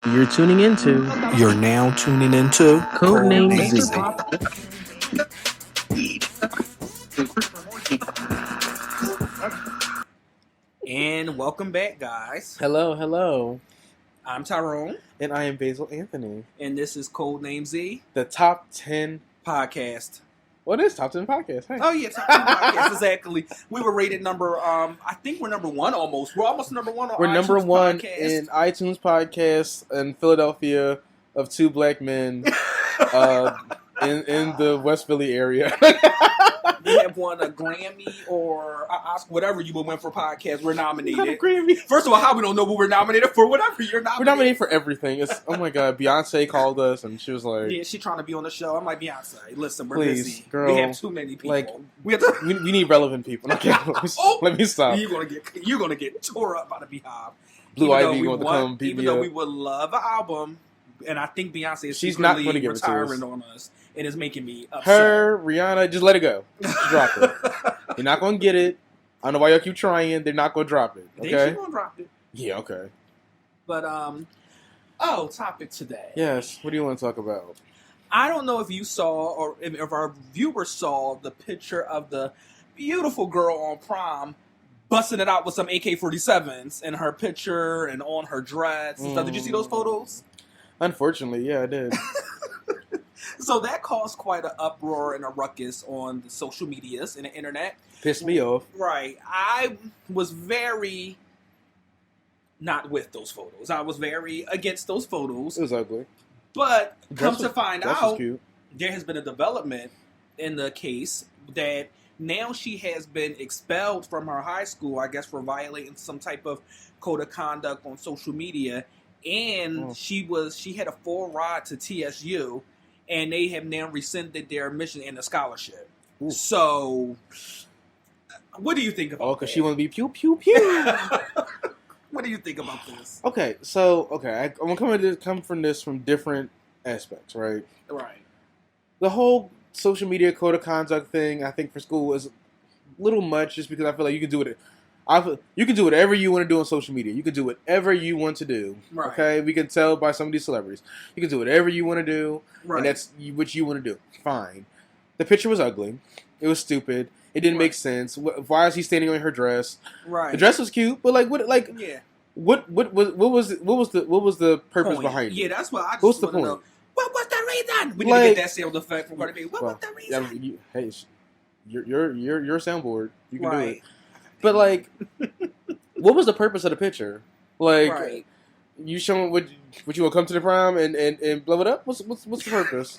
You're tuning into You're now tuning into CodenameZ. And welcome back, guys. Hello. I'm Tyrone, And I am Basil Anthony. and this is CodenameZ The top 10. podcast. What is top 10 podcast? Hey. Oh yeah, top 10 podcast, exactly. We were rated number. I think we're number one almost. We're almost number one on We're iTunes number one podcast. in iTunes podcast in Philadelphia of two black men in the West Philly area. We have won a Grammy or an Oscar, whatever you would win for podcast. We're Not a nominated. Grammy. First of all, how we don't know what we're nominated for? Whatever you're nominated. We're nominated for everything. It's oh my god. Beyonce called us and she was like, Yeah, she trying to be on the show. I'm like, Beyonce, listen, we're Please, busy. girl, We have too many people. like, we have to. we need relevant people. Okay, let me stop. You're gonna get tore up by the Beehive. Blue Even though Ivy we going to want- come beat Even me though up. we would love an album, and I think Beyonce is She's not secretly gonna give it to retiring us. on us, and it's making me upset. Her, Rihanna, just let it go. Just drop it. You're not gonna get it. I don't know why y'all keep trying. They're not gonna drop it. They Okay. should gonna drop it. Yeah. Okay. But topic today. Yes. What do you want to talk about? I don't know if you saw or if our viewers saw the picture of the beautiful girl on Prom busting it out with some AK-47s in her picture and on her dress and stuff. Did you see those photos? Unfortunately, yeah, I did. So that caused quite an uproar and a ruckus on the social medias and the internet. Pissed me off. Right. I was very not with those photos. I was very against those photos. It was ugly. But Dress come to was- find Dress was out, cute. there has been a development in the case that now she has been expelled from her high school, I guess, for violating some type of code of conduct on social media. And she had a full ride to TSU, and they have now rescinded their admission and the scholarship. Ooh. So, what do you think about? Oh, because that? she want to be pew pew pew. What do you think about this? Okay, I'm gonna come from this from different aspects, right? Right. The whole social media code of conduct thing, I think for school is a little much, just because I feel like you can do it. You can do whatever you want to do on social media. You can do whatever you want to do. Right. Okay, we can tell by some of these celebrities. You can do whatever you want to do, Right. and that's what you want to do. Fine. The picture was ugly. It was stupid. It didn't make sense. Why is he standing on her dress? Right. The dress was cute, but Yeah. what was the purpose Point. behind it? Yeah, that's what I just What's the want to know. point? What was the reason? We need Like- to get that sound effect from Cardi B. What was the reason? Hey, you're a soundboard. You can do it. Right. But like, what was the purpose of the picture? Like, Right. you showing what you will come to the prom and blow it up? What's the purpose?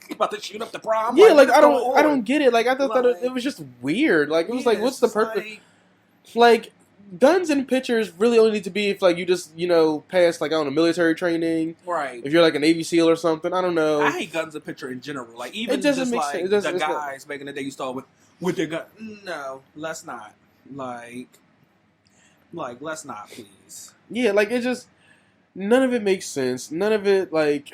You about to shoot up the prom? Yeah, like what's I going on? don't get it. Like I thought Like- it was just weird. Like it was like, Yeah, what's it's the just purpose? like- Like guns and pictures really only need to be if like you just pass like I don't know military training. right. If you're like a Navy SEAL or something, I don't know. I hate guns in picture in general. Like even It doesn't just make like sense. It doesn't- the it's not- guys back in the day you saw with their gun. No, let's not. Like let's not, please. Yeah, like it just none of it makes sense. None of it like.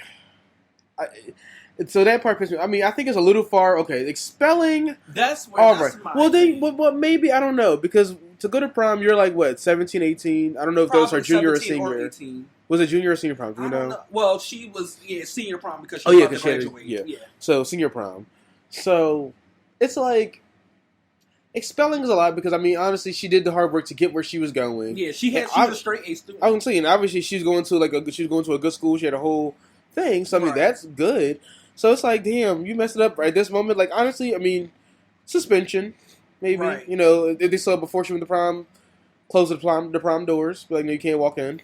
So that part pissed me. I mean, I think it's a little far. Okay, expelling. That's where. All that's right. my Well, thing. but maybe I don't know because to go to prom, you're like what 17, 18. I don't know if those are Probably junior or 17 senior. 18. Was it junior or senior prom? Do I you don't know? know. Well, she was senior prom because she Oh, was yeah, about to 'cause she had to- graduate. yeah. So senior prom. So it's like expelling is a lot because I mean honestly she did the hard work to get where she was going. Yeah, she And was a straight A student. I was saying obviously she's going to a good school. She had a whole thing. So I mean Right. that's good. So it's like damn you messed it up right this moment. Like honestly I mean suspension maybe Right. if they saw it before she went to prom. Close the prom doors, like no, you can't walk in,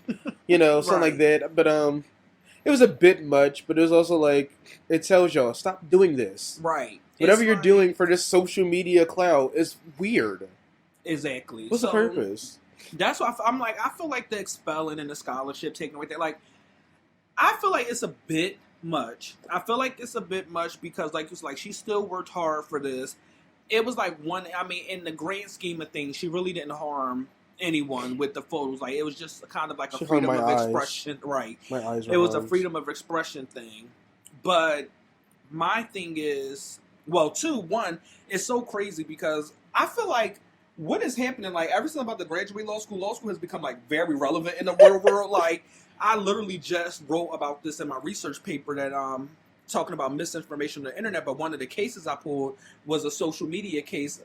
something like that. But it was a bit much. But it was also like it tells y'all stop doing this. Right. Whatever It's you're like- doing for this social media clout is weird. Exactly. What's the purpose? That's why I'm like, I feel like the expelling and the scholarship taking away that. Like, I feel like it's a bit much. I feel like it's a bit much because, like, it's like she still worked hard for this. It was like in the grand scheme of things, she really didn't harm anyone with the photos. Like, it was just kind of like a She freedom harmed of my eyes. expression. Right. My eyes. It was a freedom of expression thing. But my thing is, well, one, it's so crazy because I feel like what is happening, like everything about the graduate law school has become like very relevant in the real world. Like I literally just wrote about this in my research paper that talking about misinformation on the internet. But one of the cases I pulled was a social media case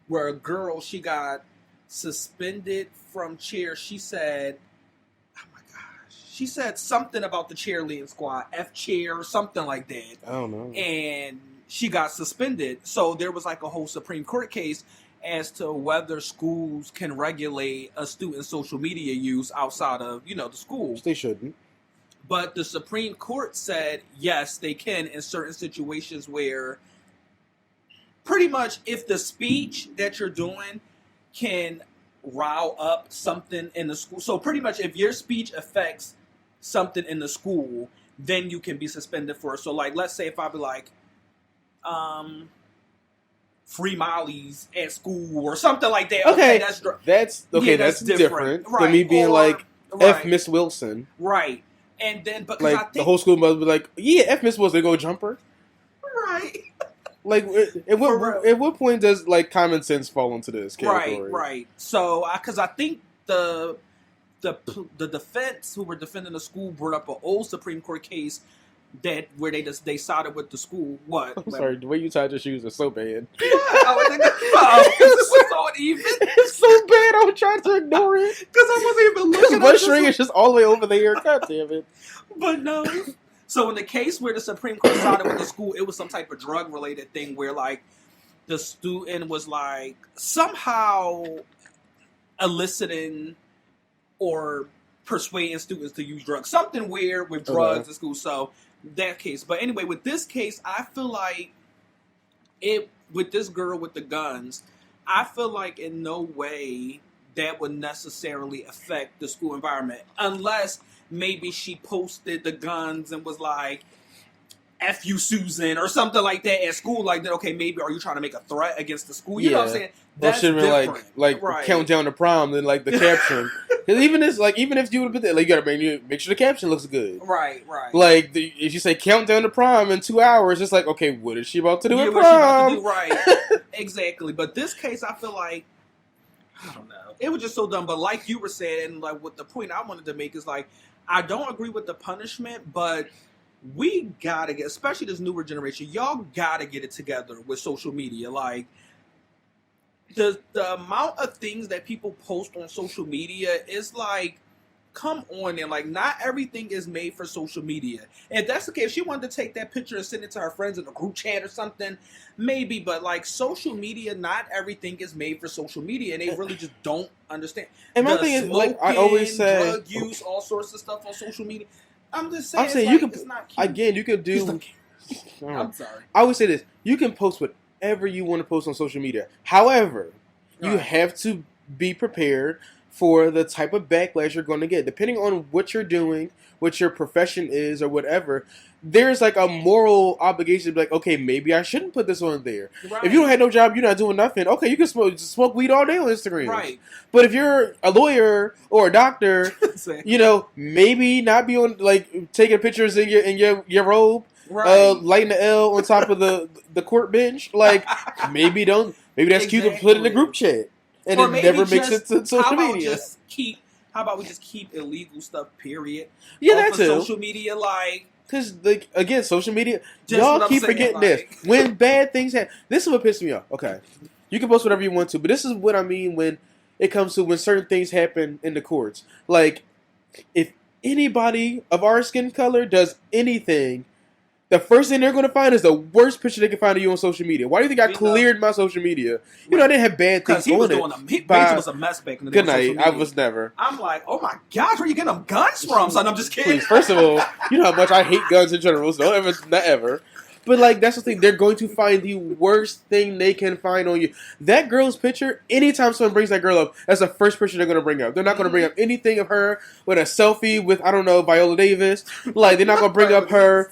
where a girl, she got suspended from chair. She said, oh my gosh, she said something about the cheerleading squad, F chair or something like that. I don't know. And she got suspended. So there was like a whole Supreme Court case as to whether schools can regulate a student's social media use outside of, the school. They shouldn't. But the Supreme Court said, yes, they can in certain situations where pretty much if the speech that you're doing can rile up something in the school. So pretty much if your speech affects something in the school, then you can be suspended for it. So like, let's say if I be like, free mollies at school or something like that. Okay, that's that's different right. than me being like F Miss Wilson. Right. And then because like I think the whole school must be like, yeah, F Miss Wilson, go jumper. Right. Like at what point does like common sense fall into this category? Right. So because I think the defense who were defending the school brought up an old Supreme Court case where they sided with the school. What? I'm sorry, the way you tied your shoes is so bad. It's so uneven. It's so bad. I'm trying to ignore it because I wasn't even looking. One string is just all the way over there. God damn it! But no. So in the case where the Supreme Court sided with the school, it was some type of drug related thing where like the student was like somehow eliciting or persuading students to use drugs. Something weird with drugs in school. So that case. But anyway, with this case, I feel like with this girl with the guns, I feel like in no way that would necessarily affect the school environment. Unless maybe she posted the guns and was like, F you, Susan, or something like that at school. Like that, okay, maybe are you trying to make a threat against the school? You know what I'm saying? That's different. like right. Countdown to prom, then like the caption. Because even if you would put that, like you gotta make sure the caption looks good. Right. Like if you say countdown to prom in 2 hours, it's like, okay, what is she about to do at prom? What she about to do, right? Exactly. But this case, I feel like I don't know. It was just so dumb. But like you were saying, and like what the point I wanted to make is like I don't agree with the punishment, but we gotta get, especially this newer generation, y'all gotta get it together with social media. Like the amount of things that people post on social media is like, come on, and like not everything is made for social media. And if that's the case, if she wanted to take that picture and send it to her friends in a group chat or something, maybe. But like social media, not everything is made for social media, and they really just don't understand. And my thing is, like I always say, drug use, all sorts of stuff on social media. I'm just saying, it's not cute. Again, you could do. I'm sorry. I would say this: you can post whatever you want to post on social media. However, you have to be prepared for the type of backlash you're going to get, depending on what you're doing, what your profession is, or whatever. There's like a moral obligation to be like, okay, maybe I shouldn't put this on there. Right. If you don't have no job, you're not doing nothing. Okay, you can smoke weed all day on Instagram. Right. But if you're a lawyer or a doctor, maybe not be on like taking pictures in your robe, right. Lighting the L on top of the court bench. Like maybe that's cute to put in the group chat, and it never makes it to social media. How about we just keep illegal stuff? Period. Yeah, that too. Social media, like. Because, like, again, social media, y'all keep forgetting this. When bad things happen, this is what pisses me off. Okay, you can post whatever you want to, but this is what I mean when it comes to when certain things happen in the courts. Like, if anybody of our skin color does anything, the first thing they're going to find is the worst picture they can find of you on social media. Why do you think I cleared my social media? You know, I didn't have bad things on it. Page was a mess back in the day. Good night. I was never. I'm like, oh my gosh, where are you getting them guns from, son? I'm just kidding. Please, first of all, you know how much I hate guns in general, so not ever. But, like, that's the thing. They're going to find the worst thing they can find on you. That girl's picture, anytime someone brings that girl up, that's the first picture they're going to bring up. They're not going to bring up anything of her with a selfie with, I don't know, Viola Davis. Like, they're not going to bring up her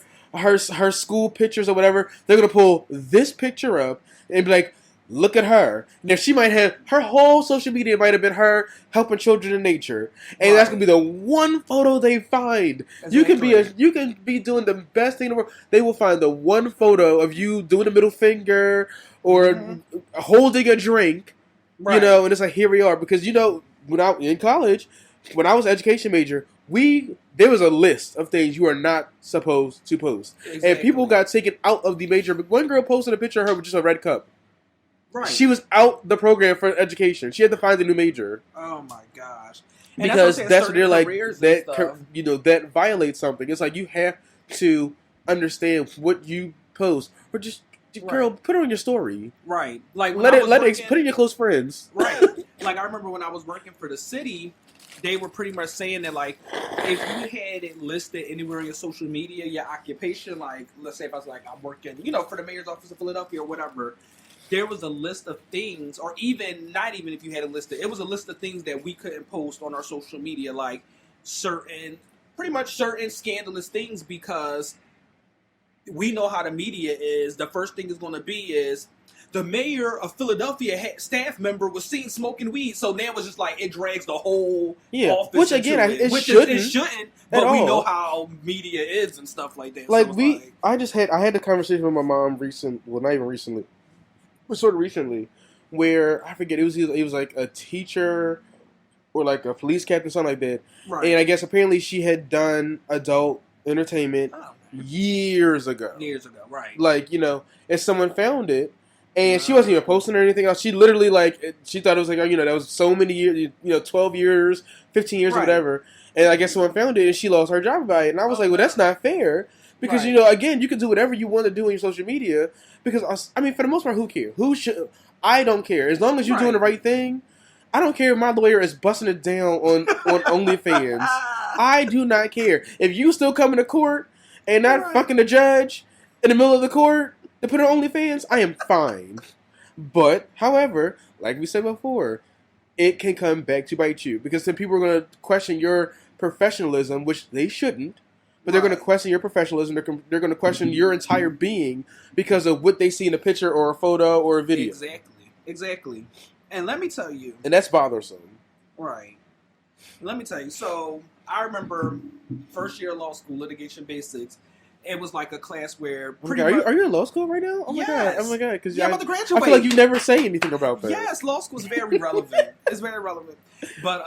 school pictures or whatever. They're going to pull this picture up and be like, look at her. Now, she might have, her whole social media might have been her helping children in nature. And that's going to be the one photo they find. You can be doing the best thing in the world. They will find the one photo of you doing the middle finger or holding a drink, you know, and it's like, here we are. Because, you know, when I was an education major, there was a list of things you are not supposed to post. Exactly. And people got taken out of the major. One girl posted a picture of her with just a red cup. Right. She was out the program for education. She had to find a new major. Oh my gosh. And Because that's what they're like, that that violates something. It's like you have to understand what you post. Or just, girl, put it on your story. Right. Like put it in your close friends. Right. Like I remember when I was working for the city, they were pretty much saying that, like, if you had it listed anywhere on your social media, your occupation, like, let's say if I was like, I'm working, for the mayor's office of Philadelphia or whatever, there was a list of things, or even, not even if you had it listed, it was a list of things that we couldn't post on our social media, like pretty much certain scandalous things, because we know how the media is. The first thing is going to be is, the mayor of Philadelphia staff member was seen smoking weed, so now it's just like it drags the whole office. Which again, it shouldn't. But we know how media is and stuff like that. Like so I had the conversation with my mom not even recently, but sort of recently, where I forget it was like a teacher or like a police captain, something like that. Right. And I guess apparently she had done adult entertainment years ago. Right? Like and someone found it. And she wasn't even posting or anything else. She literally, she thought it was like, that was so many years, 12 years, 15 years or whatever. And I guess someone found it and she lost her job about it. And I was like, well, that's not fair. Because, again, you can do whatever you want to do on your social media. Because, for the most part, who cares? I don't care. As long as you're doing the right thing, I don't care if my lawyer is busting it down on OnlyFans. I do not care. If you still coming to court and not fucking the judge in the middle of the court, to put it on OnlyFans, I am fine. But, however, like we said before, it can come back to bite you. Because then people are going to question your professionalism, which they shouldn't. But they're going to question your professionalism. They're going to question your entire being because of what they see in a picture or a photo or a video. Exactly. And let me tell you. And that's bothersome. Right. Let me tell you. So, I remember first year law school, litigation basics. It was like a class where pretty much... Are you in law school right now? Oh my yes. God. Because I'm about to graduate. I feel like you never say anything about that. Yes, law school is very relevant. It's very relevant. But,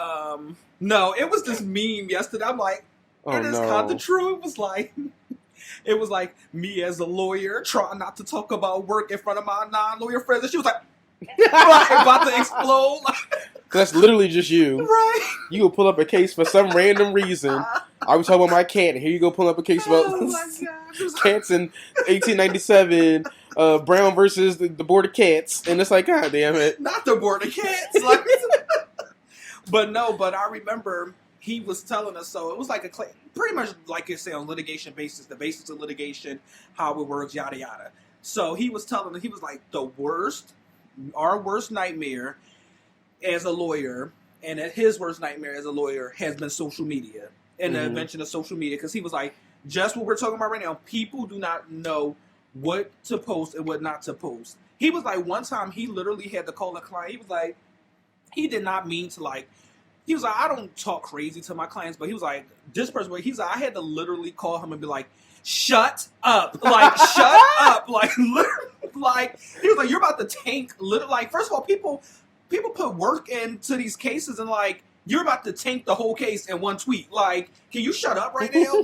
no, it was this meme yesterday. I'm like, it is kind of true. It was like me as a lawyer trying not to talk about work in front of my non-lawyer friends. And she was like, about to explode. That's literally just you. Right. You will pull up a case for some random reason. I was talking about my cat, and here you go pull up a case about cats in 1897, Brown versus the Board of Cats, and it's like, God damn it. Not the Board of Cats. But I remember he was telling us, so it was like pretty much like you say on litigation basis, the basics of litigation, how it works, yada yada. So he was telling us, he was like, our worst nightmare as a lawyer, and his worst nightmare as a lawyer has been social media and the invention of social media. Because he was like, just what we're talking about right now, people do not know what to post and what not to post. He was like, one time he literally had to call a client. He was like, he did not mean to he was like, I don't talk crazy to my clients, but he was like, this person, he's like, I had to literally call him and be like, shut up. Shut up. Literally, he was like, you're about to tank, first of all, people put work into these cases and you're about to tank the whole case in one tweet. Can you shut up right now?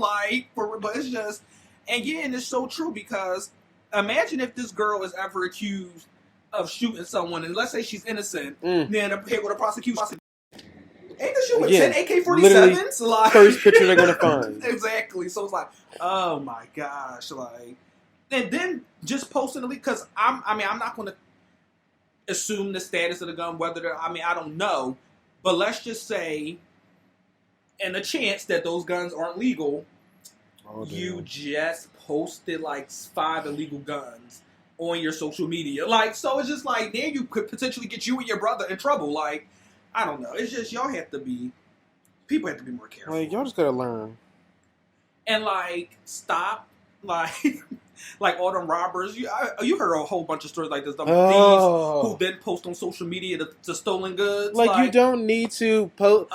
But it's just, and yeah, and it's so true because imagine if this girl is ever accused of shooting someone and let's say she's innocent, then hit with a prosecution. Ain't this shit with 10 AK-47s? First picture they're going to find. Exactly. So it's like, oh my gosh. And then just posting the leak, because I'm not going to assume the status of the gun, I don't know, but let's just say, and a chance that those guns aren't legal, you just posted 5 illegal guns on your social media. So it's just then you could potentially get you and your brother in trouble. I don't know. It's just, people have to be more careful. Y'all just gotta learn. And stop, all them robbers. You heard a whole bunch of stories like this. Thieves who then post on social media the stolen goods. You don't need to post.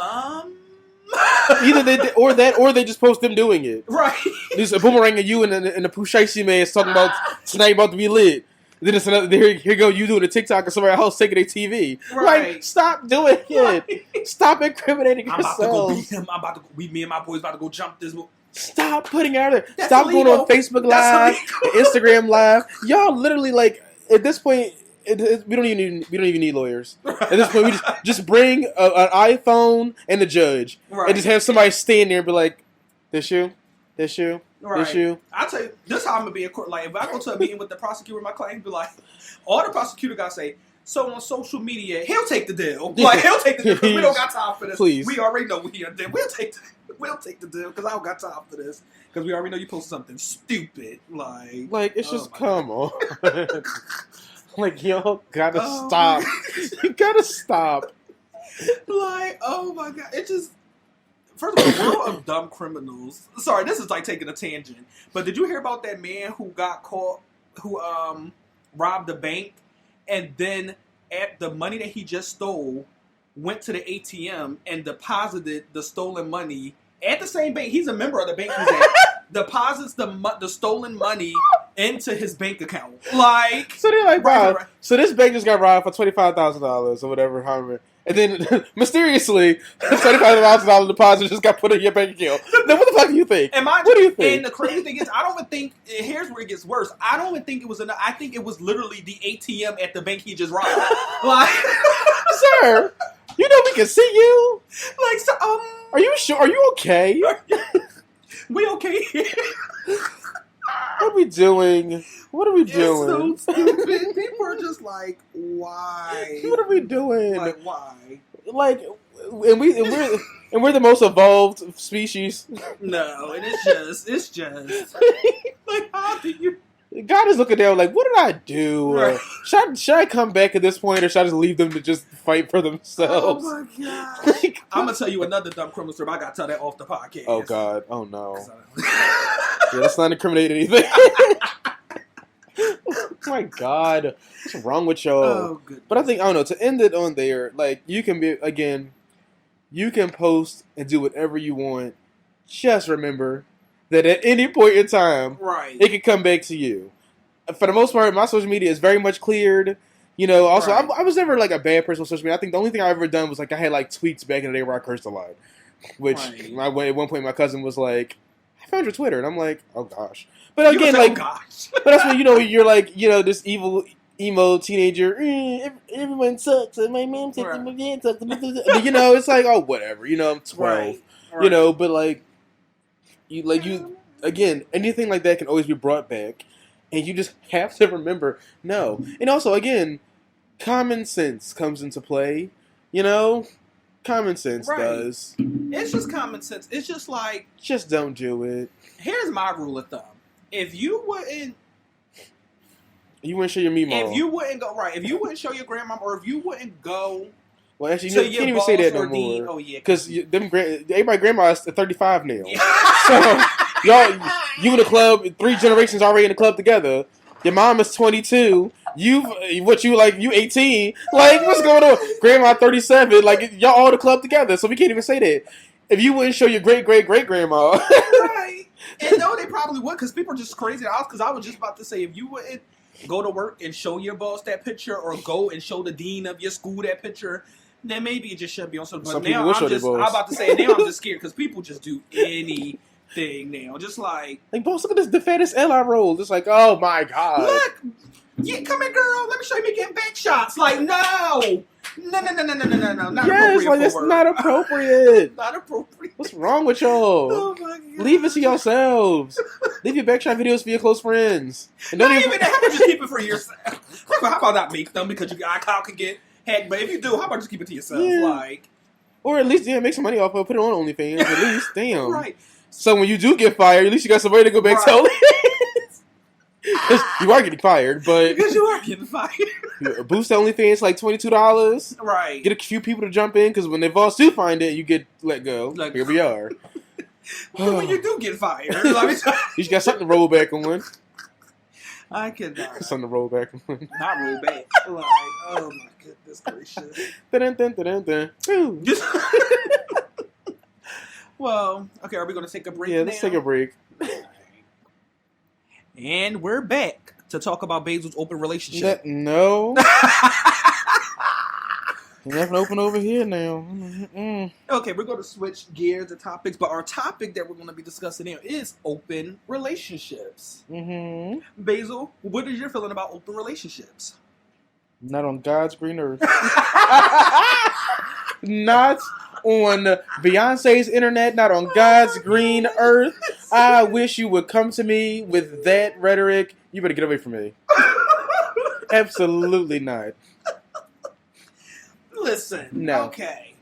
Either they did, or they just post them doing it. Right. There's a boomerang of you and the Pushaisi man is talking about tonight about to be lit. Then it's another. Here go you doing a TikTok of somebody else taking their TV. Right. Like, stop doing it. Right. Stop incriminating I'm yourself. about to go beat him. I'm about to. Me and my boys about to go jump this. Stop putting it out there. That's Stop illegal. going on Facebook Live, Instagram Live. Y'all literally like at this point. We don't even need lawyers. At this point, we just bring an iPhone and the judge, and just have somebody stand there and be like, "This you, this you, this you." I tell you, this is how I'm gonna be in court. Like if I go to a meeting with the prosecutor, with my client, be like, all the prosecutor gotta say. So on social media, he'll take the deal. Like he'll take the deal because we don't got time for this. Please. We already know we are. We'll take the deal because I don't got time for this. Because we already know you posted something stupid. Like it's just come on. Like, y'all gotta Oh stop. You gotta stop. Like, oh my god. It just... First of all, world of dumb criminals. Sorry, this is like taking a tangent. But did you hear about that man who got caught, who robbed a bank, and then at the money that he just stole, went to the ATM and deposited the stolen money at the same bank. He's a member of the bank he's at. Deposits the stolen money into his bank account. Like, so they're like, wow. Right. So this bank just got robbed for $25,000 or whatever, however. And then mysteriously, $25,000 deposit just got put in your bank account. Then what the fuck do you think? What do you think? And the crazy thing is, I don't even think. Here's where it gets worse. I don't even think it was enough. I think it was literally the ATM at the bank he just robbed. Like, sir, you know we can see you. Like, so, are you sure? Are you okay? We okay here? What are we doing? What are we doing? It's so stupid. People are just like, why? What are we doing? Like, why? Like, and we're the most evolved species. No, and it's just like, how do you? God is looking down like, what did I do? Right. Should I come back at this point, or should I just leave them to just fight for themselves? Oh my god! Like, I'm gonna tell you another dumb criminal story. But I gotta tell that off the podcast. Oh god! Oh no! Yeah, let's not incriminate anything. Oh my god! What's wrong with y'all? Oh, goodness. But I think, I don't know, to end it on there, like, you can be, again, you can post and do whatever you want. Just remember that at any point in time, right, it can come back to you. For the most part, my social media is very much cleared. You know, also, right. I was never, like, a bad person on social media. I think the only thing I ever done was, like, I had, like, tweets back in the day where I cursed a lot. Which, right. At one point, my cousin was like, I found your Twitter. And I'm like, oh, gosh. But again, like, gosh. but that's when, you know, you're like, you know, this evil, emo teenager, everyone sucks, and my mom sucks, and my dad sucks. You know, it's like, oh, whatever. You know, I'm 12. Right. You know, but, like, you, again, anything like that can always be brought back. And you just have to remember, no. And also, again, common sense comes into play. You know? Common sense does. It's just common sense. It's just like... Just don't do it. Here's my rule of thumb. If you wouldn't... You wouldn't show your Meemaw. If you wouldn't go... Right. If you wouldn't show your grandma, or if you wouldn't go... Well, actually, you can't even say that no more. Oh, yeah. Because everybody grandma is 35 now. So, you in the club, 3 generations already in the club together. Your mom is 22. You 18. Like, what's going on? Grandma 37. Like, y'all all in the club together. So we can't even say that. If you wouldn't show your great-great-great-grandma. Right. And no, they probably would, because people are just crazy. Because I was just about to say, if you wouldn't go to work and show your boss that picture, or go and show the dean of your school that picture, then maybe it just shouldn't be on social. But now I'm about to say, now I'm just scared, because people just do anything now. Just like, boss, look at the fattest L I rolled. It's like, oh my god. Look, yeah, come here, girl. Let me show you me getting back shots. Like, no. Not yes, like, it's not appropriate. Not appropriate. What's wrong with y'all? Oh my god. Leave it to yourselves. Leave your backshot videos for your close friends. And don't even that. How about just keep it for yourself? How about not make them, because your iCloud can get hacked? But if you do, how about just keep it to yourself? Yeah. Like, or at least make some money off of it. Put it on OnlyFans. At least, damn. Right. So when you do get fired, at least you got somebody to go back to OnlyFans. Because you are getting fired, but because you are getting fired. Boost to OnlyFans like $22. Right. Get a few people to jump in, because when the boss do find it, you get let go. Here we are. When you do get fired, you got something to roll back on. I cannot. Something to roll back on. Not roll back. Like, oh my goodness gracious. Dun, dun, dun, dun, dun. Well, okay, are we going to take a break now? Yeah, let's take a break. And we're back. to talk about Basil's open relationship. No. Nothing open over here now. Okay, we're going to switch gears and topics, but our topic that we're going to be discussing here is open relationships. Basil, what is your feeling about open relationships? Not on God's green earth. Not on Beyonce's internet. Not on God's green earth. I wish you would come to me with that rhetoric. You better get away from me. Absolutely not. Listen, no. Okay.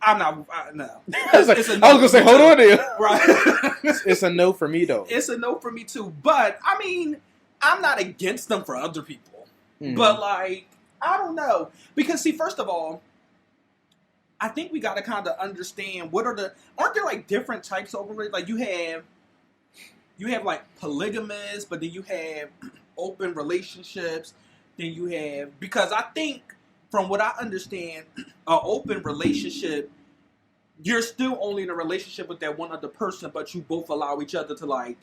I'm not, no. I was going to say, hold on there. Right. It's a no for me, though. It's a no for me, too. But, I mean, I'm not against them for other people. But, like, I don't know. Because, see, first of all, I think we got to kind of understand aren't there, like, different types of open relationships? Like, you have, like, polygamous, but then you have open relationships. Then you have, because I think, from what I understand, an open relationship, you're still only in a relationship with that one other person, but you both allow each other to, like,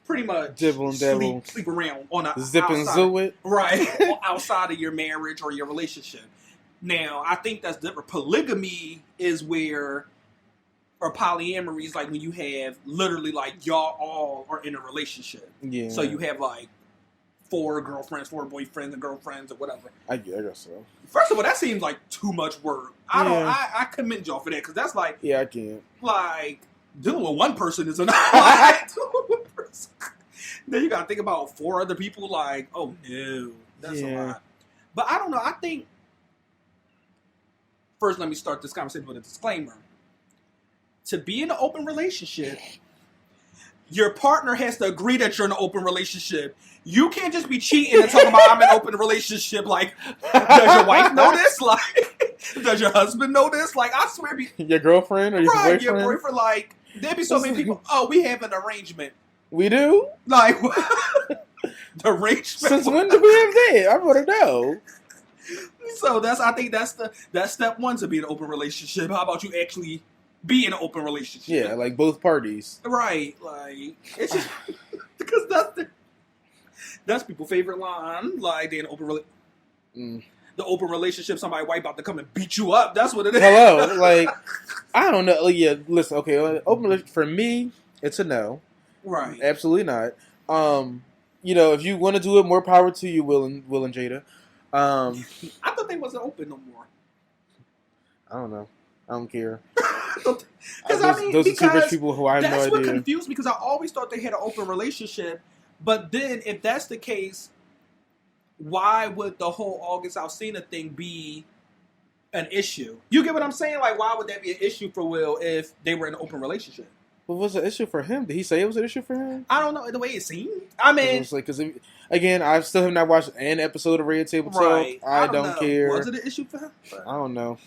pretty much dibble and dabble. Sleep around on a zip and zoo it. Right. Outside of your marriage or your relationship. Now, I think that's different. Polygamy is where, or polyamory is like when you have literally like y'all all are in a relationship. Yeah. So you have like 4 girlfriends, 4 boyfriends and girlfriends or whatever. I guess so. First of all, that seems like too much work. I commend y'all for that because that's like, yeah, I can't. Like dealing with one person is enough. Like, then you gotta think about 4 other people. Like, oh no, that's a lot. But I don't know. I think first, let me start this conversation with a disclaimer. To be in an open relationship, your partner has to agree that you're in an open relationship. You can't just be cheating and talking about I'm in an open relationship. Like, does your wife know this? Like, does your husband know this? Like, I swear, your girlfriend or your boyfriend? Your boyfriend. Like, there'd be so many people. Oh, we have an arrangement. We do? Like, the arrangement. Since when did we have that? I want to know. So I think that's step 1 to be in an open relationship. How about you actually be in an open relationship? Yeah, like both parties. Right. Like, it's just because that's people's favorite line. Like, they in an open relationship. The open relationship, somebody white about to come and beat you up. That's what it is. Hello. Like, I don't know. Yeah, listen, okay. Open relationship, for me, it's a no. Right. Absolutely not. You know, if you want to do it, more power to you, Will and Jada. I thought they wasn't open no more. I don't know. I don't care. Those are 2 rich people who I have no idea. That's what confused me because I always thought they had an open relationship. But then, if that's the case, why would the whole August Alsina thing be an issue? You get what I'm saying? Like, why would that be an issue for Will if they were in an open relationship? What was the issue for him? Did he say it was an issue for him? I don't know. The way it seemed. I mean, it's like, because again, I still have not watched an episode of Red Table Talk. Right. I don't care. Was it an issue for him? I don't know.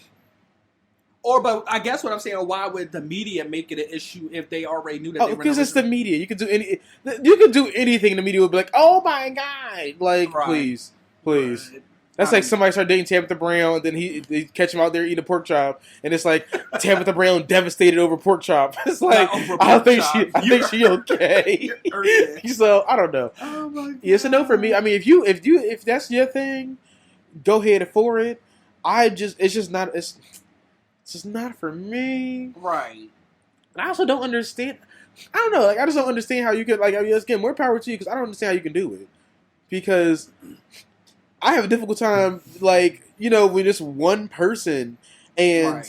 But I guess what I'm saying, why would the media make it an issue if they already knew that they were because it's the media. You could do anything. The media would be like, "Oh my god!" Like, please. Right. That's like somebody start dating Tabitha Brown, and then they catch him out there eating a pork chop, and it's like Tabitha Brown devastated over pork chop. It's like I think she okay. So I don't know. Oh my god. It's a no for me. I mean, if that's your thing, go ahead for it. It's just not for me. Right. And I also don't understand. I don't know. Like, I just don't understand how you can. Like, I mean, again, more power to you because I don't understand how you can do it. Because I have a difficult time, like, you know, with this one person and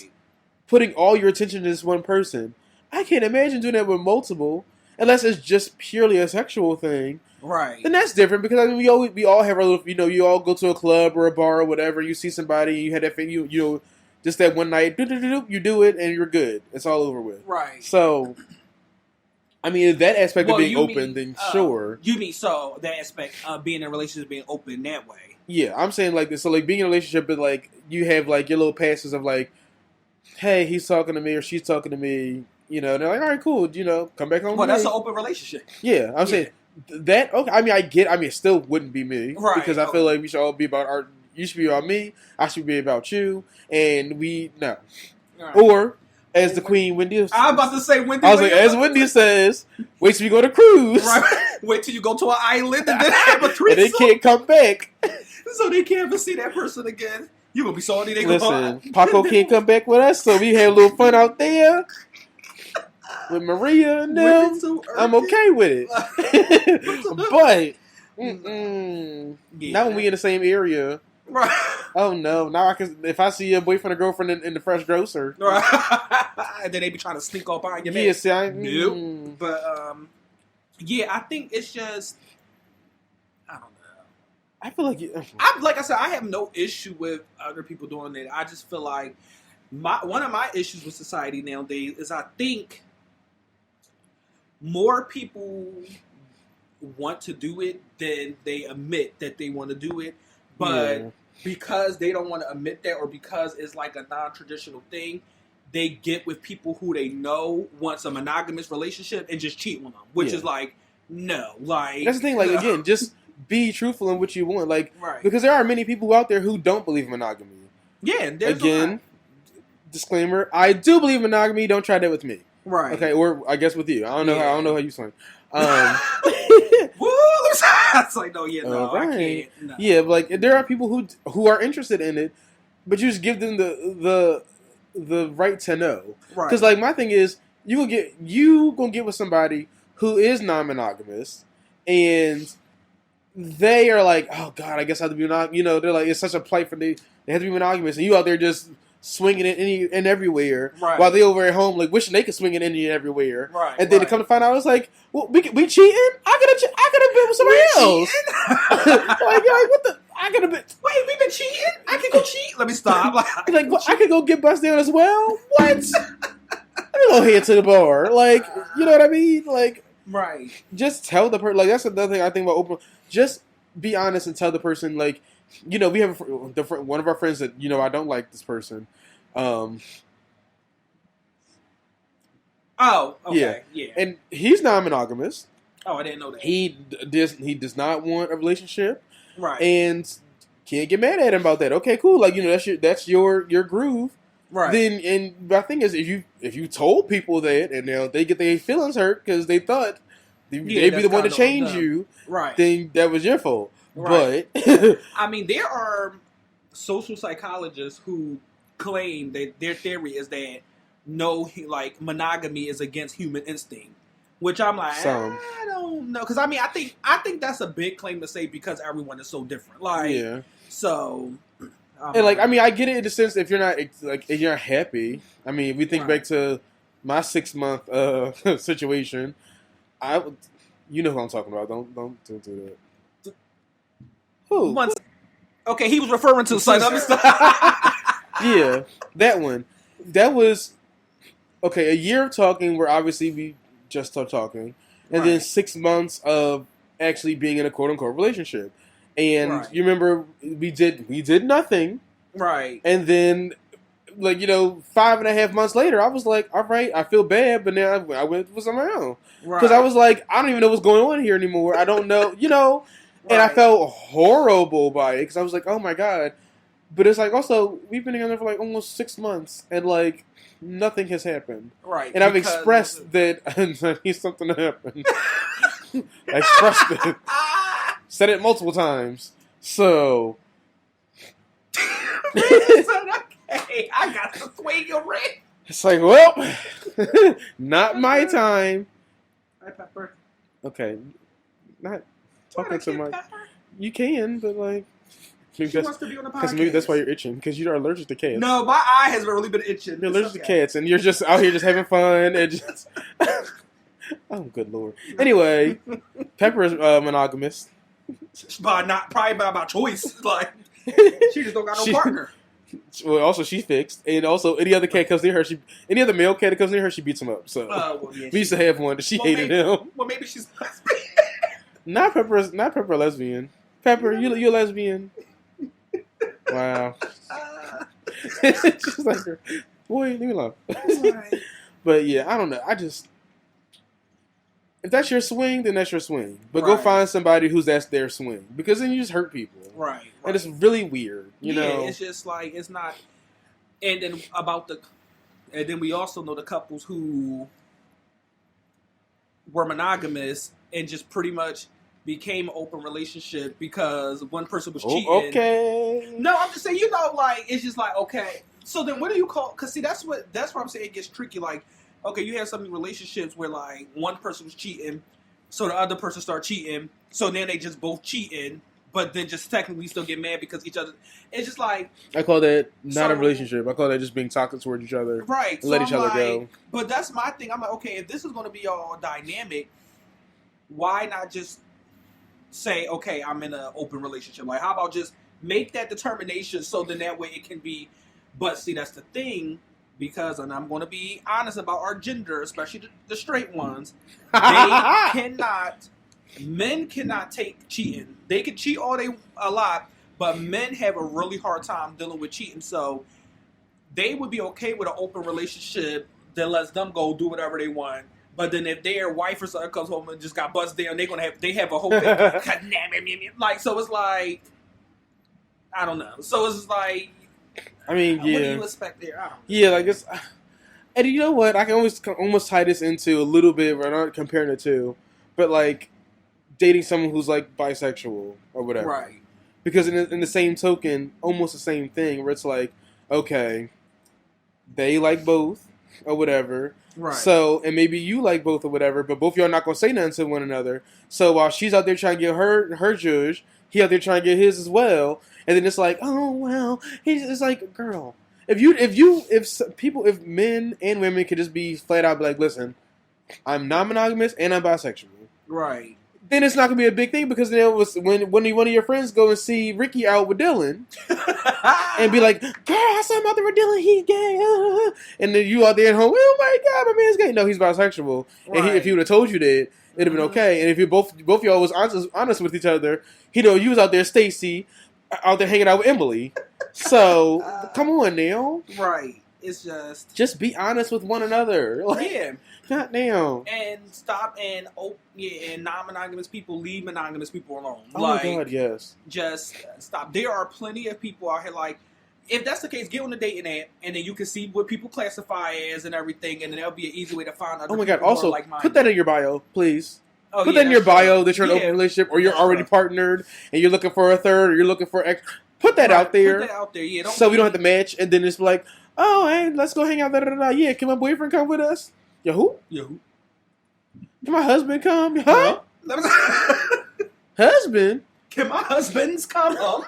putting all your attention to this one person. I can't imagine doing that with multiple, unless it's just purely a sexual thing. Right. Then that's different because I mean, we all have our little. You know, you all go to a club or a bar or whatever. You see somebody, and you had that thing. You know. Just that one night, you do it, and you're good. It's all over with. Right. So, I mean, if that aspect of being open, then sure. You mean, so that aspect of being in a relationship being open that way. Yeah, I'm saying like this. So, like, being in a relationship, but like, you have like your little passes of like, hey, he's talking to me or she's talking to me, you know, and they're like, all right, cool, you know, come back home. Well, that's an open relationship. Yeah, I'm saying that, okay, I mean, it still wouldn't be me. Right. Because I feel like we should all be about you should be about me, I should be about you, and no. Right. Or, as the Queen Wendy says. I was about to say Wendy. I was like, as Wendy says, wait till we go to cruise. Right. Wait till you go to an island and then have a threesome. And they can't come back. So they can't ever see that person again. You gonna be salty. They Listen, Paco can't come back with us, so we had a little fun out there with Maria and them. So I'm okay with it. But yeah. now when we in the same area, Right. oh no! Now I can, if I see a boyfriend or girlfriend in the fresh grocer, Right. And then they be trying to sneak up on your man. yeah, see, Nope. But yeah, I think it's just, I don't know. I feel like Like I said, I have no issue with other people doing it. I just feel like one of my issues with society nowadays is I think more people want to do it than they admit that they want to do it. But because they don't want to admit that, or because it's like a non-traditional thing, they get with people who they know wants a monogamous relationship and just cheat on them. Which is like, no. Like, that's the thing, like, again, just be truthful in what you want. Like, right. Because there are many people out there who don't believe in monogamy. Yeah, there's again, disclaimer, I do believe in monogamy, don't try that with me. Right. Okay, or I guess with you. I don't know how you swing. Woo! It's like, no, I can't. No. Yeah, but like there are people who are interested in it, but you just give them the right to know. Right. Because like my thing is, you gonna get with somebody who is non-monogamous, and they are like, oh God, I guess I have to be monogamous. They're like, it's such a plight for they have to be monogamous, and you out there just swinging it any and everywhere, right. While they over at home like wishing they could swing it any and everywhere, right? And then to come to find out, it's like, well, we cheating. I could have been with somebody else. like what the? I could have been. Wait, we been cheating? I can go cheat. Let me stop. Like what, I could go get busted down as well. What? Let me go head to the bar. Like, you know what I mean? Like, right? Just tell the person. Like that's another thing I think about open. Just be honest and tell the person like. We have one of our friends that I don't like this person. Oh, okay, yeah. And he's non-monogamous. Oh, I didn't know that. He does not want a relationship, right? And can't get mad at him about that. Okay, cool. Like that's your groove, right? Then and my thing is if you told people that and now they get their feelings hurt because they thought they'd be the one to change you, right? Then that was your fault. Right. But I mean, there are social psychologists who claim that their theory is that monogamy is against human instinct, which I'm like, I don't know, because I think that's a big claim to say because everyone is so different. Like, yeah. So, and like, I mean, I get it in the sense if you're not if you're not happy. I mean, if we think back to my 6-month situation, you know who I'm talking about. Don't do that. Who? Okay, he was referring to some other stuff. Yeah, that one. That was a year of talking where obviously we just started talking, and then 6 months of actually being in a quote unquote relationship. And you remember we did nothing, right? And then 5.5 months later, I was like, all right, I feel bad, but now I went with someone else because I was like, I don't even know what's going on here anymore. I don't know, And I felt horrible by it because I was like, oh my God. But it's like also, we've been together for like almost 6 months and like nothing has happened. Right. And I've expressed that I need something to happen. I expressed it. Said it multiple times. So. Okay, I got to swing your ring. It's like, well, not my time. Hi, Pepper. Okay. Not. Talking to my, you can, but like, maybe wants to be on the podcast. Maybe that's why you're itching because you're allergic to cats. No, my eye has really been itching. You're allergic to cats, and you're just out here just having fun and just. Oh, good Lord. Anyway, Pepper is monogamous. Probably by choice. Like she just don't got no partner. Well, also she's fixed, and also any other cat comes near her, any other male cat that comes near her, she beats him up. So we used to have one that she hated him. Well, maybe she's lesbian. Not Pepper lesbian. Pepper, you're lesbian. Wow. She's like, boy, leave me alone. But yeah, I don't know. If that's your swing, then that's your swing. But go find somebody that's their swing. Because then you just hurt people. Right. And it's really weird. You know? It's just like, it's not. And then we also know the couples who were monogamous and just pretty much became an open relationship because one person was cheating. Okay. No, I'm just saying, like, it's just like, okay. So then what do you call, because see, that's where I'm saying it gets tricky. Like, okay, you have some relationships where, like, one person was cheating, so the other person started cheating, so then they just both cheating, but then just technically still get mad because each other, it's just like. I call that not a relationship. I call that just being toxic towards each other. Right. And let each other go. But that's my thing. I'm like, okay, if this is going to be all dynamic, why not just say, okay, I'm in an open relationship? Like, how about just make that determination so then that way it can be. But see, that's the thing, because, and I'm going to be honest about our gender, especially the straight ones, men cannot take cheating. They can cheat a lot, but men have a really hard time dealing with cheating. So they would be okay with an open relationship that lets them go do whatever they want. But then if their wife or something comes home and just got busted down, they have a whole thing. Like, so it's like, I don't know. So it's like, I mean, yeah. What do you expect there? I don't know. Yeah, like it's. And you know what? I can almost tie this into a little bit. We're not comparing the two, but like dating someone who's like bisexual or whatever. Right. Because in the same token, almost the same thing, where it's like, okay, they like both or whatever. Right. So, and maybe you like both or whatever, but both of y'all not going to say nothing to one another. So while she's out there trying to get her judge, he out there trying to get his as well. And then it's like, oh, well, it's like, girl, if men and women could just be flat out like, listen, I'm non-monogamous and I'm bisexual. Right. Then it's not gonna be a big thing, because then it was when one of your friends go and see Ricky out with Dylan and be like, "Girl, I saw him out there with Dylan. He's gay," and then you out there at home, "Oh my god, my man's gay." No, he's bisexual. Right. And if he would have told you that, it'd have been okay. And if you both y'all was honest with each other, you was out there, Stacy, out there hanging out with Emily. So come on now, right? It's just be honest with one another. Like, yeah. Goddamn. And stop and non-monogamous people leave monogamous people alone. Oh my god, yes. Just stop. There are plenty of people out here, like, if that's the case, get on the dating app, and then you can see what people classify as and everything, and then that'll be an easy way to find other people. Oh my god, also, put that in your bio, please. Oh, put that in your bio that you're in an open relationship, or you're already partnered, and you're looking for a third, or you're looking for put that out there. Put that out there, yeah. So we don't have to match, and then it's like, oh, hey, let's go hang out, Yeah, can my boyfriend come with us? Yo, who? Can my husband come? Huh? Husband? Can my husbands come up?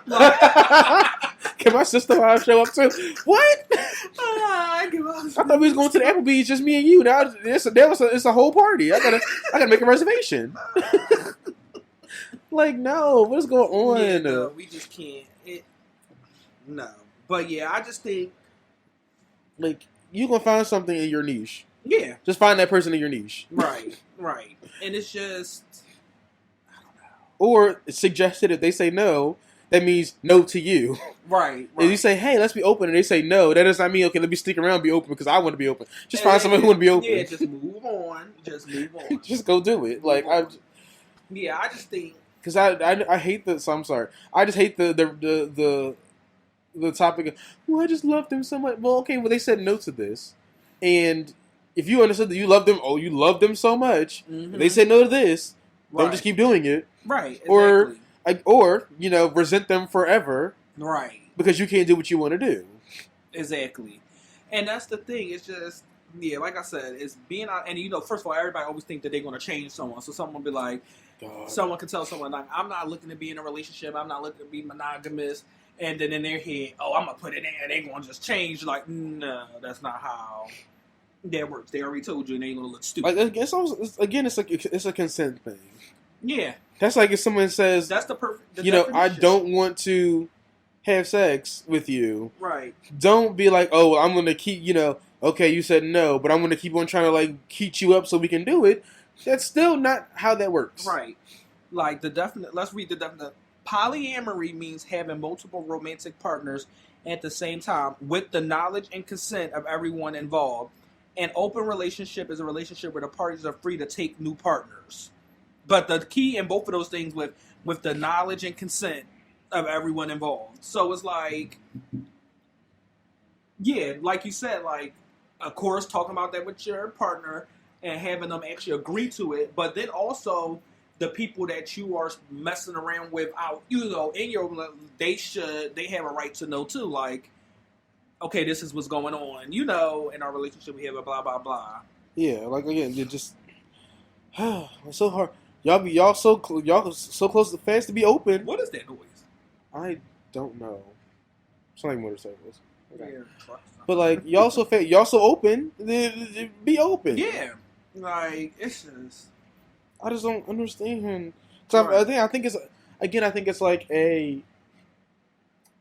Can my sister-in-law show up too? What? I thought we was going to the Applebee's, just me and you. Now it's a whole party. I gotta make a reservation. Like, no, what's going on? Yeah, no, we just can't. No, but yeah, I just think, like, you gonna find something in your niche. Yeah. Just find that person in your niche. Right. And it's just, I don't know. Or it's suggested if they say no, that means no to you. Right. If you say, hey, let's be open, and they say no, that does not mean, okay, let me stick around and be open because I want to be open. Just find someone who want to be open. Yeah, just move on. Just go do it. Like, I just think. Because I hate the, so I'm sorry. I just hate the topic of, well, I just love them so much. Well, okay, well, they said no to this. And if you understood that you love them, you love them so much, they say no to this, don't just keep doing it. Right, exactly. Or, resent them forever. Right. Because you can't do what you want to do. Exactly. And that's the thing. It's just, yeah, like I said, it's being out, and first of all, everybody always think that they're going to change someone. So someone will be like, someone can tell someone, like, I'm not looking to be in a relationship, I'm not looking to be monogamous, and then in their head, I'm going to put it in, and they're going to just change. Like, no, that's not how that works. They already told you, and they going to look stupid. Like, it's a consent thing. Yeah. That's like if someone says, that's the perfect, I don't want to have sex with you. Right. Don't be like, I'm going to keep, okay, you said no, but I'm going to keep on trying to, like, heat you up so we can do it. That's still not how that works. Right. Like, let's read the definition. Polyamory means having multiple romantic partners at the same time with the knowledge and consent of everyone involved. An open relationship is a relationship where the parties are free to take new partners. But the key in both of those things with the knowledge and consent of everyone involved. So it's like, yeah, like you said, like, of course, talking about that with your partner, and having them actually agree to it. But then also the people that you are messing around with out, in your, they have a right to know too. Like, okay, this is what's going on. In our relationship we have a blah blah blah. Yeah, like again, you just it's so hard. Y'all so close to fast to be open. What is that noise? I don't know. It's not like motorcycles. Okay. Yeah. But like y'all so open. Be open. Yeah. Like it's just. I just don't understand. So Right. I think it's like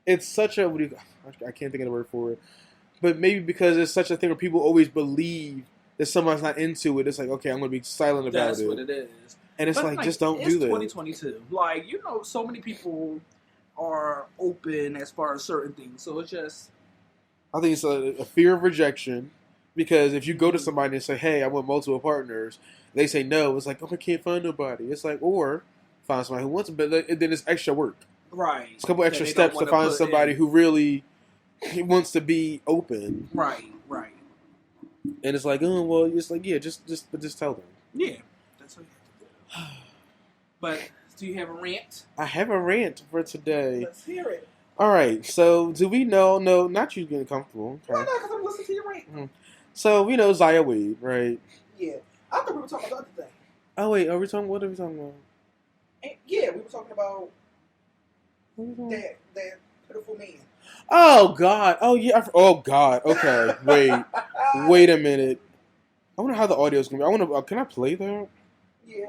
it's such a I can't think of the word for it, but maybe because it's such a thing where people always believe that someone's not into it, it's like, okay, I'm going to be silent about That's it. what it is. And it's like just don't do that. It's 2022. Like, so many people are open as far as certain things. So it's just. I think it's a fear of rejection, because if you go to somebody and say, hey, I want multiple partners, they say no. It's like, oh, I can't find nobody. It's like, or find somebody who wants it, but then it's extra work. Right. It's a couple extra steps to find somebody who really wants to be open. Right. And it's like, oh, well, it's like, yeah, just tell them. Yeah. That's what you have to do. But do you have a rant? I have a rant for today. Let's hear it. All right, so do we know? No, not you getting comfortable. Okay. Why not? Because I'm listening to your rant. So we know Zaya Wade, right? Yeah. I thought we were talking about the other thing. Oh wait, what are we talking about? Yeah, we were talking about that pitiful man. Oh God! Oh yeah! Oh God! Okay, wait a minute. I wonder how the audio is gonna be. Can I play that? Yeah.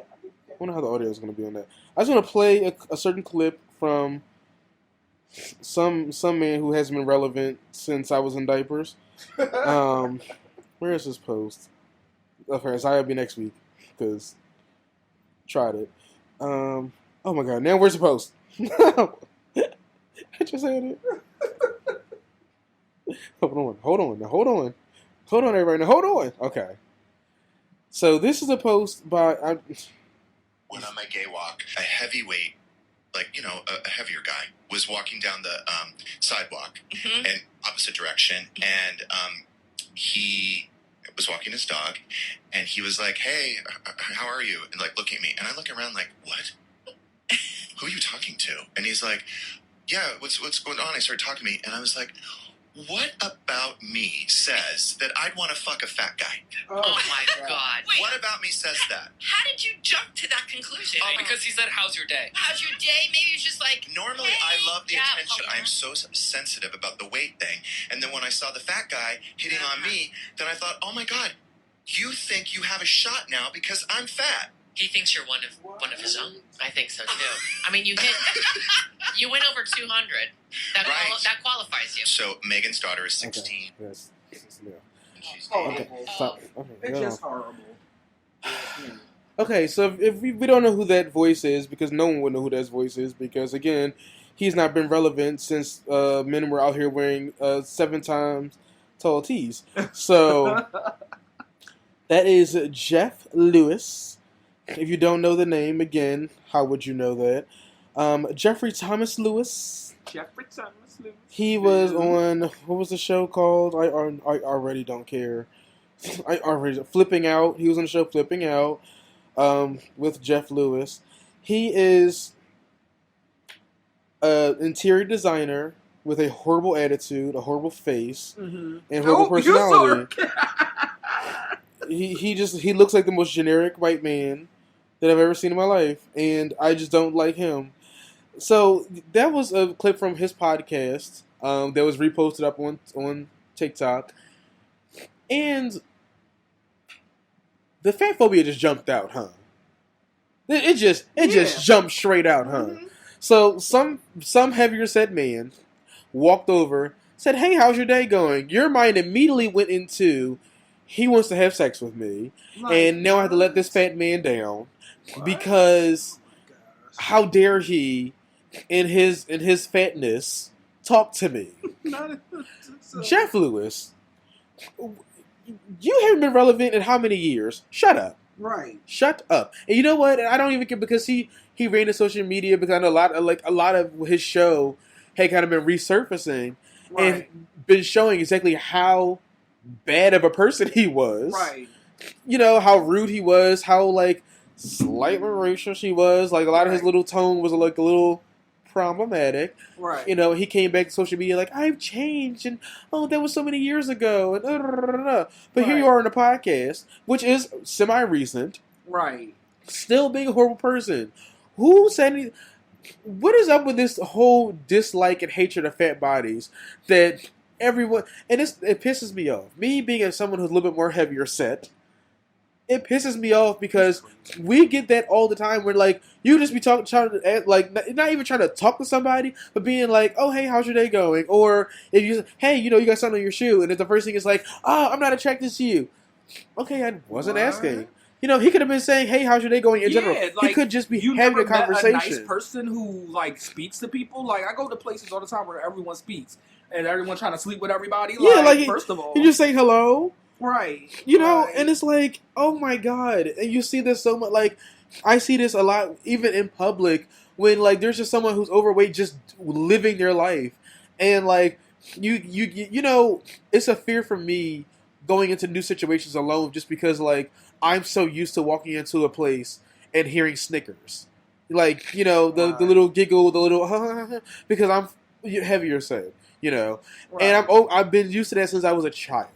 I wonder how the audio is gonna be on that. I just want to play a certain clip from some man who hasn't been relevant since I was in diapers. Where is this post? Okay, Zaya will be next week because tried it. Oh my God! Now where's the post? I just said it. Hold on, everybody. Now, hold on. Okay. So this is a post by. When on my gay walk, a heavyweight, a heavier guy, was walking down the sidewalk in opposite direction, and he was walking his dog, and he was like, "Hey, how are you?" And like looking at me, and I look around like, "What? Who are you talking to?" And he's like, "Yeah, what's going on?" I started talking to me, and I was like, what about me says that I'd want to fuck a fat guy? Oh my God. Wait, what about me says that? How did you jump to that conclusion? Because he said, how's your day? How's your day? Maybe it's just like, normally hey, I love the attention. Paulina. I'm so sensitive about the weight thing. And then when I saw the fat guy hitting on me, then I thought, oh my God, you think you have a shot now because I'm fat. He thinks you're one of his own. I think so too. I mean, you went over 200. That qualifies you. So Megan's daughter is 16. Okay. Yes. Yeah. Horrible. Okay. Stop. Okay. It's just horrible. Okay, so if we don't know who that voice is, because no one would know who that voice is, because again, he's not been relevant since men were out here wearing 7 times tall tees. So that is Jeff Lewis. If you don't know the name, again, how would you know that? Jeffrey Thomas Lewis. He was on, what was the show called? I already don't care. Flipping Out. He was on the show Flipping Out with Jeff Lewis. He is an interior designer with a horrible attitude, a horrible face, and horrible personality. He looks like the most generic white man that I've ever seen in my life, and I just don't like him. So that was a clip from his podcast that was reposted up on TikTok, and the fat phobia just jumped out, huh? It just jumped straight out, huh? Mm-hmm. So some heavier set man walked over, said, "Hey, how's your day going?" Your mind immediately went into, he wants to have sex with me, and now I have to let this fat man down. What? Because how dare he, in his fatness, talk to me? Jeff Lewis, you haven't been relevant in how many years? Shut up. Right. Shut up. And you know what? I don't even care, because he ran to social media, because I know a lot of his show had kind of been resurfacing and been showing exactly how bad of a person he was. Right. how rude he was, how like slightly racial she was. Like a lot of his little tone was like a little problematic. Right. He came back to social media like, I've changed, and that was so many years ago, and but here you are in a podcast, which is semi-recent. Right. Still being a horrible person. Who said anything? What is up with this whole dislike and hatred of fat bodies that everyone, and it pisses me off. Me being someone who's a little bit more heavier set, it pisses me off because we get that all the time. Where like you just be trying to like not even trying to talk to somebody, but being like, "Oh, hey, how's your day going?" Or if you, "Hey, you got something on your shoe," and if the first thing is like, "Oh, I'm not attracted to you." Okay, I wasn't asking. He could have been saying, "Hey, how's your day going?" In general, he could just be having a conversation. A nice person who like speaks to people. Like I go to places all the time where everyone speaks and everyone trying to sleep with everybody. First of all, he just saying hello. Right. And it's like, oh my God. And you see this so much, like, I see this a lot, even in public, when, like, there's just someone who's overweight just living their life. And, like, it's a fear for me going into new situations alone just because, like, I'm so used to walking into a place and hearing snickers. Like, the little giggle, the little, because I'm heavier set, Right. And I've been used to that since I was a child.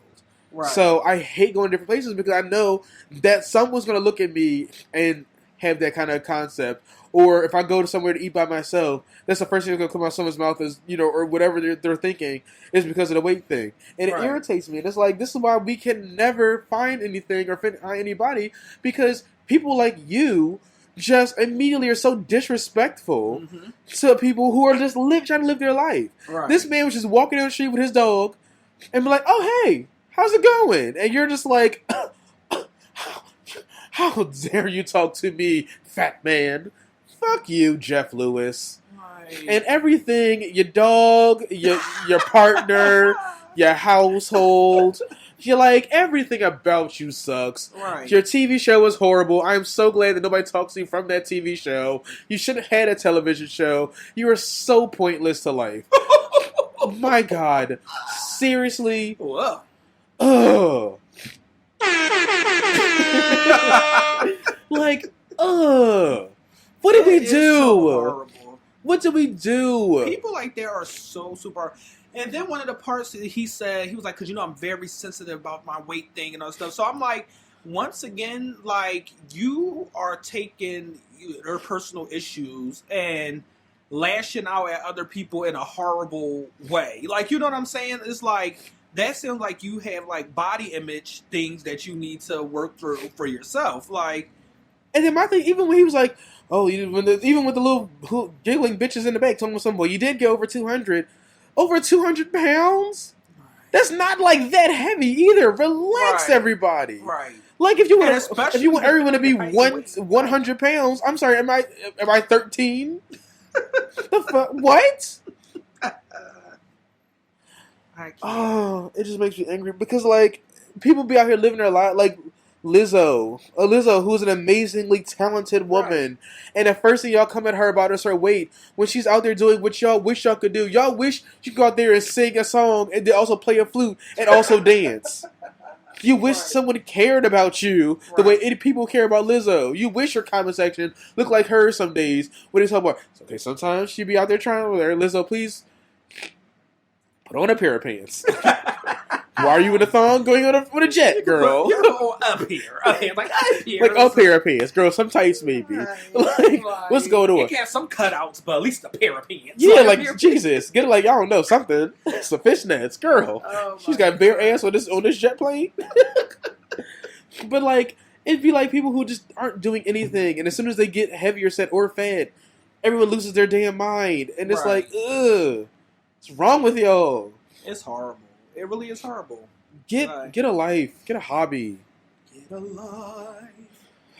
Right. So I hate going to different places because I know that someone's going to look at me and have that kind of concept. Or if I go to somewhere to eat by myself, that's the first thing that's going to come out of someone's mouth is, or whatever they're thinking is because of the weight thing. And it irritates me. And it's like, this is why we can never find anything or find anybody because people like you just immediately are so disrespectful to people who are just trying to live their life. Right. This man was just walking down the street with his dog and be like, oh, hey. How's it going? And you're just like, how dare you talk to me, fat man? Fuck you, Jeff Lewis. Right. And everything, your dog, your partner, your household, you're like, everything about you sucks. Right. Your TV show is horrible. I'm so glad that nobody talks to you from that TV show. You should have had a television show. You are so pointless to life. My God. Seriously? Whoa. Ugh. Like, ugh. What did we do? So what did we do? People like that are so super. And then one of the parts that he said, he was like, because I'm very sensitive about my weight thing and all stuff. So I'm like, once again, like, you are taking your personal issues and lashing out at other people in a horrible way. Like, you know what I'm saying? It's like, that sounds like you have like body image things that you need to work through for yourself. Like, and then my thing, even when he was like, oh, even with the little giggling bitches in the back, talking about something, well, you did get over 200 pounds. That's not like that heavy either. Relax, everybody. Right. Like if you want everyone to be 100 pounds, I'm sorry, am I 13? The fuck? What? Oh, it just makes me angry because like people be out here living their life like Lizzo, who's an amazingly talented woman, and the first thing y'all come at her about is her weight when she's out there doing what y'all wish y'all could do. Y'all wish you could go out there and sing a song and then also play a flute and also dance. You wish someone cared about you the way people care about Lizzo. You wish your comment section looked like hers some days when they talk about, okay, sometimes she be out there trying with her. Lizzo, please put on a pair of pants. Why are you in a thong going on with a jet, girl? You're up here. Like up here. Like a pair of pants, girl. Some tights, maybe. Like, what's going on? You can have some cutouts, but at least a pair of pants. Yeah, like Jesus. Get it like, I don't know, something. Some fishnets, girl. She's got bare ass on this jet plane. But like, it'd be like people who just aren't doing anything, and as soon as they get heavier set or fat, everyone loses their damn mind. And it's like, ugh. What's wrong with y'all? It's horrible. It really is horrible. Get a life. Get a hobby. Get a life.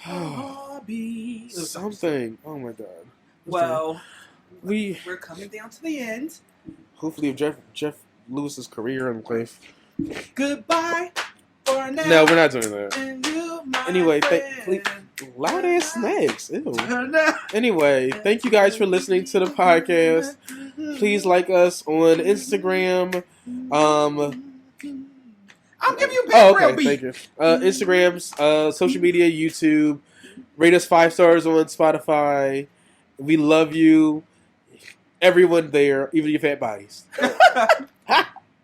A hobby. Something. Oh my God. Well, we're coming down to the end. Hopefully, if Jeff Lewis's career in life. Goodbye for now. No, we're not doing that. And you, anyway, loud ass snacks. Ew. Anyway, thank you guys for listening to the podcast. Please like us on Instagram. I'm giving you Oh, background okay. beat. Thank you. Instagrams, social media, YouTube. Rate us 5 stars on Spotify. We love you. Everyone there, even your fat bodies.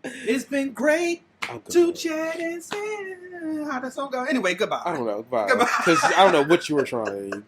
It's been great Oh, to chat and say how that song go. Anyway, goodbye. I don't know. Bye. Goodbye. Because I don't know what you were trying.